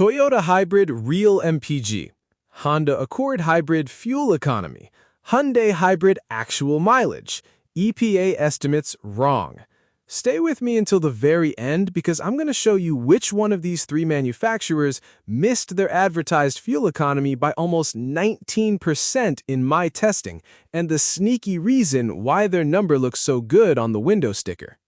Toyota Hybrid Real MPG, Honda Accord Hybrid Fuel Economy, Hyundai Hybrid Actual Mileage, EPA estimates wrong. Stay with me until the very end because I'm going to show you which one of these three manufacturers missed their advertised fuel economy by almost 19% in my testing, and the sneaky reason why their number looks so good on the window sticker.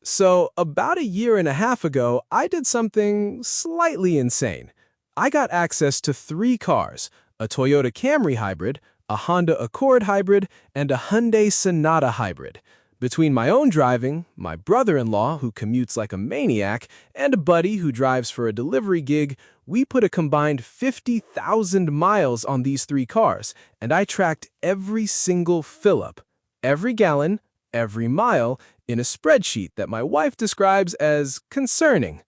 So, about a year and a half ago, I did something slightly insane. I got access to three cars, a Toyota Camry Hybrid, a Honda Accord Hybrid, and a Hyundai Sonata Hybrid. Between my own driving, my brother-in-law, who commutes like a maniac, and a buddy who drives for a delivery gig, we put a combined 50,000 miles on these three cars, and I tracked every single fill-up, every gallon, every mile, in a spreadsheet that my wife describes as concerning.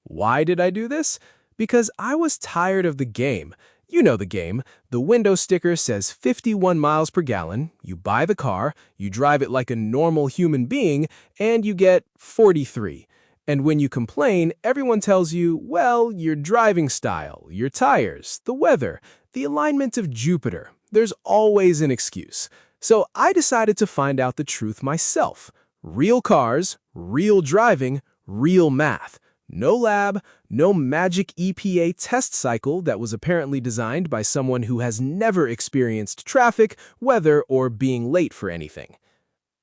Why did I do this? Because I was tired of the game. You know the game. The window sticker says 51 miles per gallon, you buy the car, you drive it like a normal human being, and you get 43. And when you complain, everyone tells you, well, your driving style, your tires, the weather, the alignment of Jupiter. There's always an excuse. So I decided to find out the truth myself. Real cars, real driving, real math. No lab, no magic EPA test cycle that was apparently designed by someone who has never experienced traffic, weather, or being late for anything.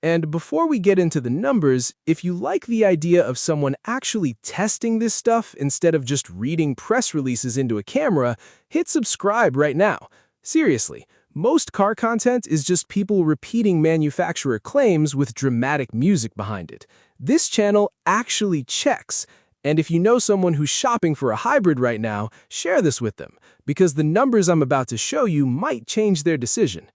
And before we get into the numbers, if you like the idea of someone actually testing this stuff instead of just reading press releases into a camera, hit subscribe right now. Seriously, most car content is just people repeating manufacturer claims with dramatic music behind it. This channel actually checks. And if you know someone who's shopping for a hybrid right now, share this with them, because the numbers I'm about to show you might change their decision.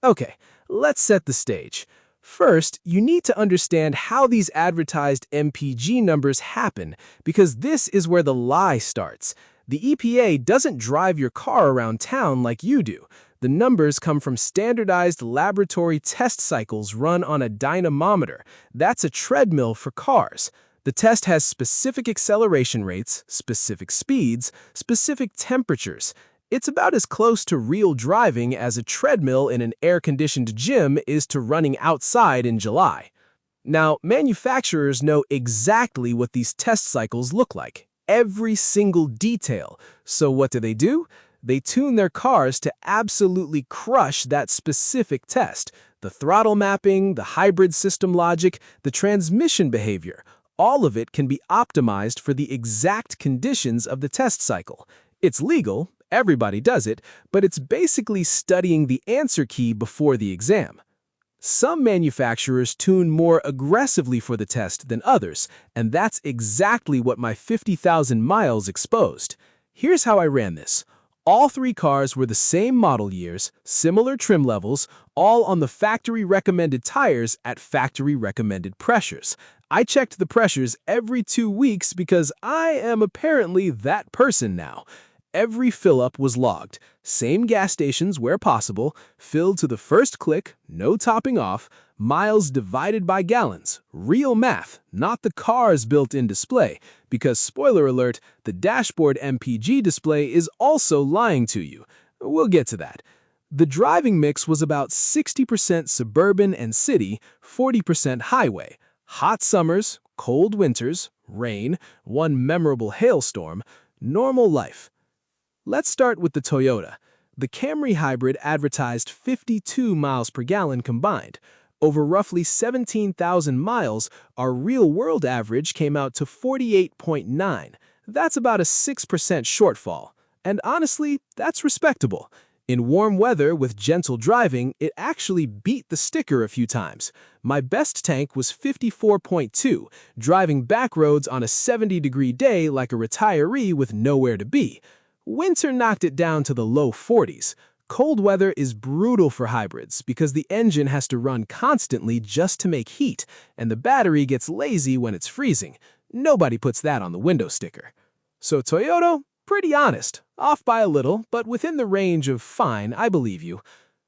Okay, let's set the stage. First, you need to understand how these advertised MPG numbers happen, because this is where the lie starts. The EPA doesn't drive your car around town like you do. The numbers come from standardized laboratory test cycles run on a dynamometer. That's a treadmill for cars. The test has specific acceleration rates, specific speeds, specific temperatures. It's about as close to real driving as a treadmill in an air-conditioned gym is to running outside in July. Now, manufacturers know exactly what these test cycles look like, every single detail. So what do? They tune their cars to absolutely crush that specific test. The throttle mapping, the hybrid system logic, the transmission behavior. All of it can be optimized for the exact conditions of the test cycle. It's legal, everybody does it, but it's basically studying the answer key before the exam. Some manufacturers tune more aggressively for the test than others, and that's exactly what my 50,000 miles exposed. Here's how I ran this. All three cars were the same model years, similar trim levels, all on the factory-recommended tires at factory-recommended pressures. I checked the pressures every 2 weeks because I am apparently that person now. Every fill-up was logged, same gas stations where possible, filled to the first click, no topping off, miles divided by gallons, real math, not the car's built-in display, because spoiler alert, the dashboard MPG display is also lying to you. We'll get to that. The driving mix was about 60% suburban and city, 40% highway. Hot summers, cold winters, rain, one memorable hailstorm, normal life. Let's start with the Toyota. The Camry Hybrid advertised 52 miles per gallon combined. Over roughly 17,000 miles, our real-world average came out to 48.9. That's about a 6% shortfall. And honestly, that's respectable. In warm weather with gentle driving, it actually beat the sticker a few times. My best tank was 54.2, driving back roads on a 70-degree day like a retiree with nowhere to be. Winter knocked it down to the low 40s. Cold weather is brutal for hybrids because the engine has to run constantly just to make heat, and the battery gets lazy when it's freezing. Nobody puts that on the window sticker. So Toyota? Pretty honest, off by a little, but within the range of fine, I believe you.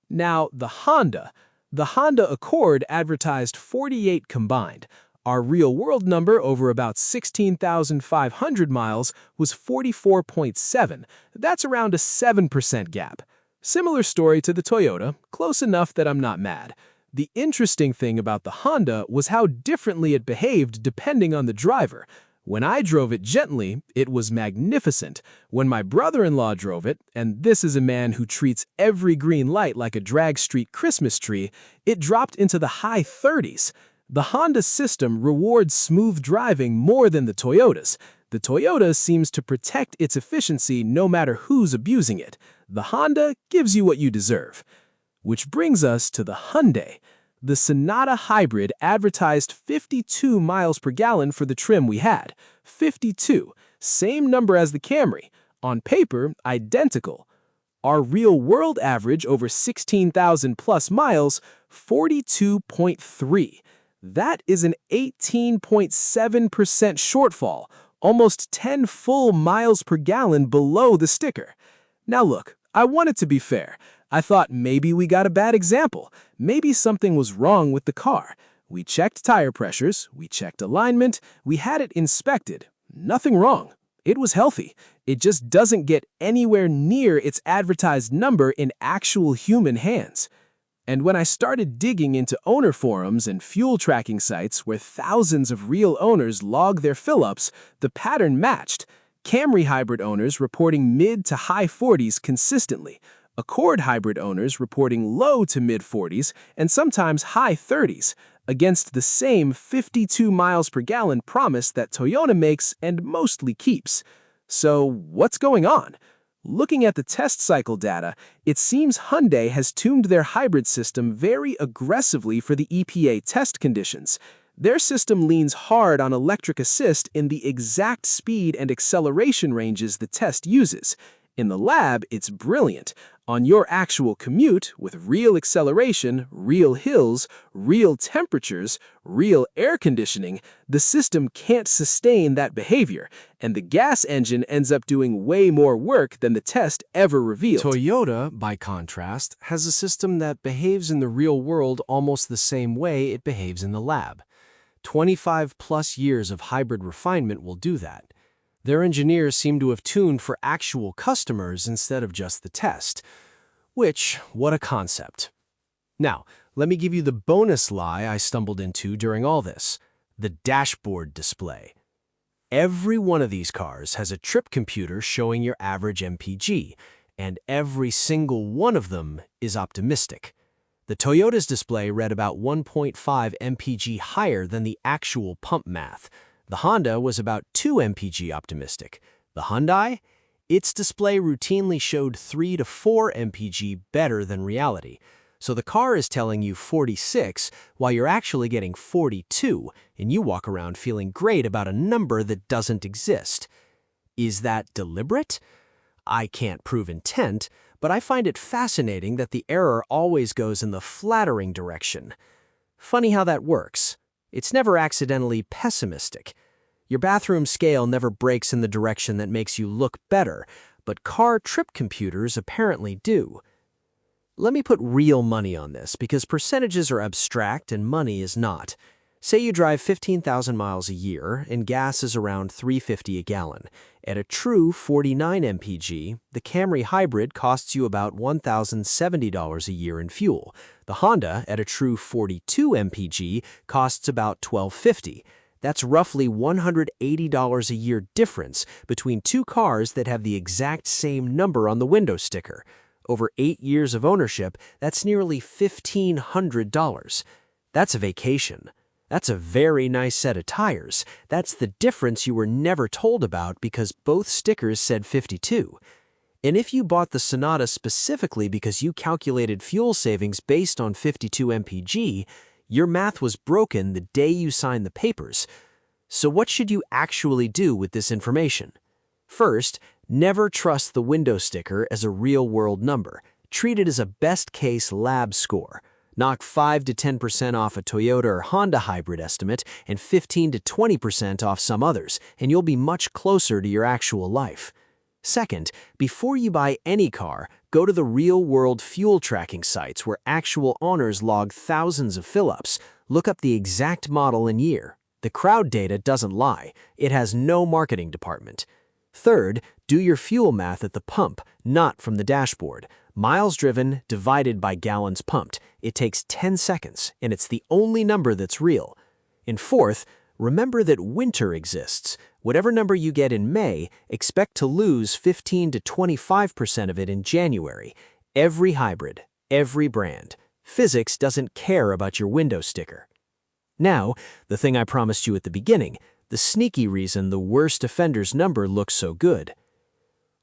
Now, the Honda. The Honda Accord advertised 48 combined. Our real-world number over about 16,500 miles was 44.7. That's around a 7% gap. Similar story to the Toyota, close enough that I'm not mad. The interesting thing about the Honda was how differently it behaved depending on the driver. When I drove it gently, it was magnificent. When my brother-in-law drove it, and this is a man who treats every green light like a drag street Christmas tree, it dropped into the high 30s. The Honda system rewards smooth driving more than the Toyota's. The Toyota seems to protect its efficiency no matter who's abusing it. The Honda gives you what you deserve. Which brings us to the Hyundai. The Sonata Hybrid advertised 52 miles per gallon for the trim we had. 52, same number as the Camry. On paper, identical. Our real-world average over 16,000 plus miles, 42.3. That is an 18.7% shortfall, almost 10 full miles per gallon below the sticker. Now look, I want it to be fair. I thought maybe we got a bad example. Maybe something was wrong with the car. We checked tire pressures, we checked alignment, we had it inspected. Nothing wrong. It was healthy. It just doesn't get anywhere near its advertised number in actual human hands. And when I started digging into owner forums and fuel tracking sites where thousands of real owners log their fill-ups, the pattern matched. Camry Hybrid owners reporting mid to high 40s consistently. Accord Hybrid owners reporting low to mid 40s and sometimes high 30s, against the same 52 miles per gallon promise that Toyota makes and mostly keeps. So what's going on? Looking at the test cycle data, it seems Hyundai has tuned their hybrid system very aggressively for the EPA test conditions. Their system leans hard on electric assist in the exact speed and acceleration ranges the test uses. In the lab, it's brilliant. On your actual commute, with real acceleration, real hills, real temperatures, real air conditioning, the system can't sustain that behavior, and the gas engine ends up doing way more work than the test ever revealed. Toyota, by contrast, has a system that behaves in the real world almost the same way it behaves in the lab. 25+ years of hybrid refinement will do that. Their engineers seem to have tuned for actual customers instead of just the test. Which, what a concept. Now, let me give you the bonus lie I stumbled into during all this: the dashboard display. Every one of these cars has a trip computer showing your average MPG, and every single one of them is optimistic. The Toyota's display read about 1.5 MPG higher than the actual pump math. The Honda was about 2 MPG optimistic. The Hyundai? Its display routinely showed 3 to 4 MPG better than reality. So the car is telling you 46 while you're actually getting 42, and you walk around feeling great about a number that doesn't exist. Is that deliberate? I can't prove intent, but I find it fascinating that the error always goes in the flattering direction. Funny how that works. It's never accidentally pessimistic. Your bathroom scale never breaks in the direction that makes you look better, but car trip computers apparently do. Let me put real money on this, because percentages are abstract and money is not. Say you drive 15,000 miles a year and gas is around $3.50 a gallon. At a true 49 MPG, the Camry Hybrid costs you about $1,070 a year in fuel. The Honda, at a true 42 MPG, costs about $1,250. That's roughly $180 a year difference between two cars that have the exact same number on the window sticker. Over 8 years of ownership, that's nearly $1,500. That's a vacation. That's a very nice set of tires. That's the difference you were never told about because both stickers said 52. And if you bought the Sonata specifically because you calculated fuel savings based on 52 MPG, your math was broken the day you signed the papers. So what should you actually do with this information? First, never trust the window sticker as a real-world number. Treat it as a best-case lab score. Knock 5 to 10% off a Toyota or Honda hybrid estimate and 15 to 20% off some others, and you'll be much closer to your actual life. Second, before you buy any car, go to the real-world fuel tracking sites where actual owners log thousands of fill-ups. Look up the exact model and year. The crowd data doesn't lie. It has no marketing department. Third, do your fuel math at the pump, not from the dashboard. Miles driven divided by gallons pumped. It takes 10 seconds, and it's the only number that's real. And fourth, remember that winter exists. Whatever number you get in May, expect to lose 15 to 25% of it in January. Every hybrid, every brand. Physics doesn't care about your window sticker. Now, the thing I promised you at the beginning, the sneaky reason the worst offender's number looks so good.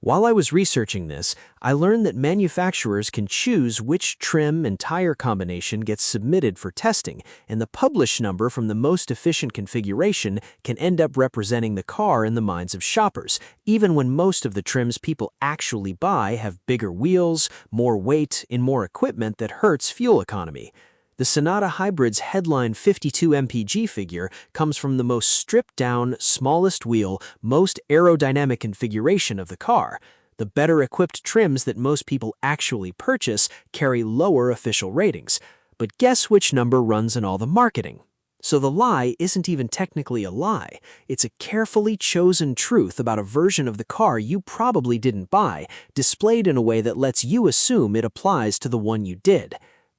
While I was researching this, I learned that manufacturers can choose which trim and tire combination gets submitted for testing, and the published number from the most efficient configuration can end up representing the car in the minds of shoppers, even when most of the trims people actually buy have bigger wheels, more weight, and more equipment that hurts fuel economy. The Sonata Hybrid's headline 52 MPG figure comes from the most stripped-down, smallest wheel, most aerodynamic configuration of the car. The better-equipped trims that most people actually purchase carry lower official ratings. But guess which number runs in all the marketing? So the lie isn't even technically a lie. It's a carefully chosen truth about a version of the car you probably didn't buy, displayed in a way that lets you assume it applies to the one you did.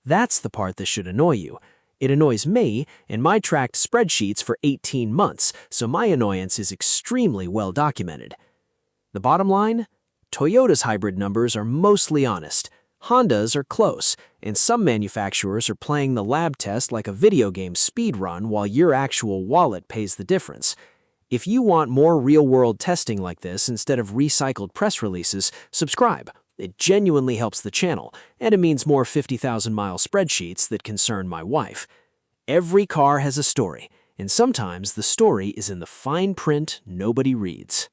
That's the part that should annoy you. It annoys me, and I tracked spreadsheets for 18 months, so my annoyance is extremely well documented. The bottom line? Toyota's hybrid numbers are mostly honest. Honda's are close, and some manufacturers are playing the lab test like a video game speedrun while your actual wallet pays the difference. If you want more real-world testing like this instead of recycled press releases, subscribe. It genuinely helps the channel, and it means more 50,000-mile spreadsheets that concern my wife. Every car has a story, and sometimes the story is in the fine print nobody reads.